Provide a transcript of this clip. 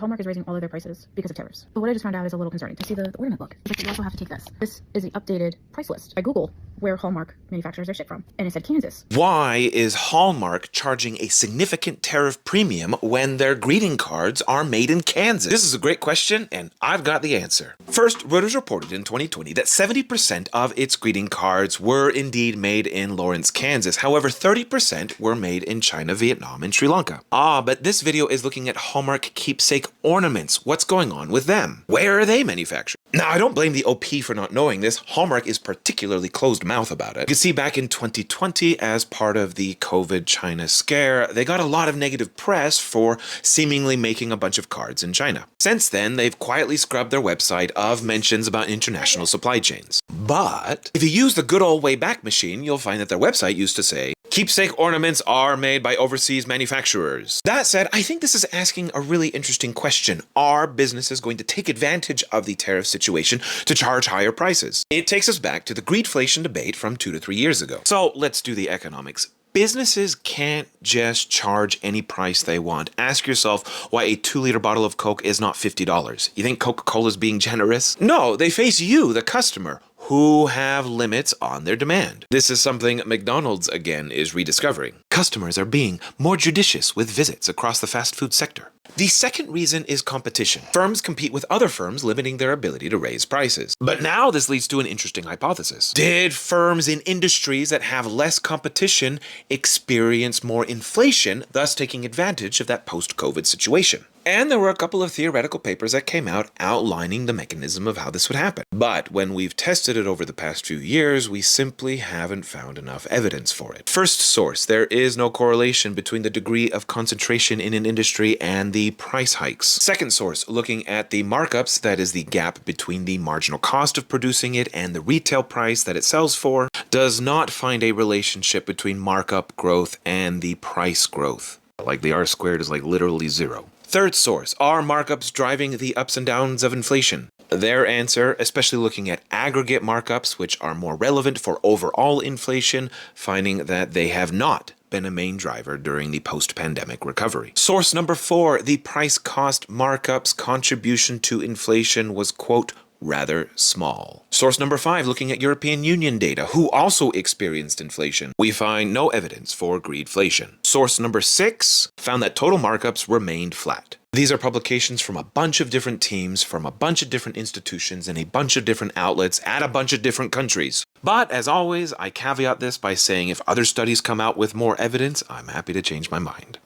Hallmark is raising all of their prices because of tariffs. But what I just found out is a little concerning. To see the ornament book, it's like, you also have to take this. This is the updated price list by Google where Hallmark manufactures their shit from. And it said Kansas. Why is Hallmark charging a significant tariff premium when their greeting cards are made in Kansas? This is a great question, and I've got the answer. First, Reuters reported in 2020 that 70% of its greeting cards were indeed made in Lawrence, Kansas. However, 30% were made in China, Vietnam, and Sri Lanka. But this video is looking at Hallmark keepsake ornaments. What's going on with them? Where are they manufactured? Now, I don't blame the OP for not knowing this. Hallmark is particularly closed mouth about it. You can see back in 2020, as part of the COVID China scare, they got a lot of negative press for seemingly making a bunch of cards in China. Since then, they've quietly scrubbed their website of mentions about international supply chains. But if you use the good old Wayback Machine, you'll find that their website used to say, keepsake ornaments are made by overseas manufacturers. That said, I think this is asking a really interesting question. Are businesses going to take advantage of the tariff situation to charge higher prices? It takes us back to the greedflation debate from 2 to 3 years ago. So let's do the economics. Businesses can't just charge any price they want. Ask yourself why a 2-liter bottle of Coke is not $50. You think Coca-Cola's being generous? No, they face you, the customer, who have limits on their demand. This is something McDonald's, again, is rediscovering. Customers are being more judicious with visits across the fast food sector. The second reason is competition. Firms compete with other firms, limiting their ability to raise prices. But now this leads to an interesting hypothesis. Did firms in industries that have less competition experience more inflation, thus taking advantage of that post-COVID situation? And there were a couple of theoretical papers that came out outlining the mechanism of how this would happen. But when we've tested it over the past few years, we simply haven't found enough evidence for it. First source, there is no correlation between the degree of concentration in an industry and the price hikes. Second source, looking at the markups, that is the gap between the marginal cost of producing it and the retail price that it sells for, does not find a relationship between markup growth and the price growth. Like the R squared is like literally 0. Third source, are markups driving the ups and downs of inflation? Their answer, especially looking at aggregate markups, which are more relevant for overall inflation, finding that they have not been a main driver during the post-pandemic recovery. Source number 4, the price-cost markups contribution to inflation was, quote, rather small. Source number 5, looking at European Union data, who also experienced inflation. We find no evidence for greedflation. Source number 6 found that total markups remained flat. These are publications from a bunch of different teams, from a bunch of different institutions, and a bunch of different outlets at a bunch of different countries. But as always, I caveat this by saying if other studies come out with more evidence, I'm happy to change my mind.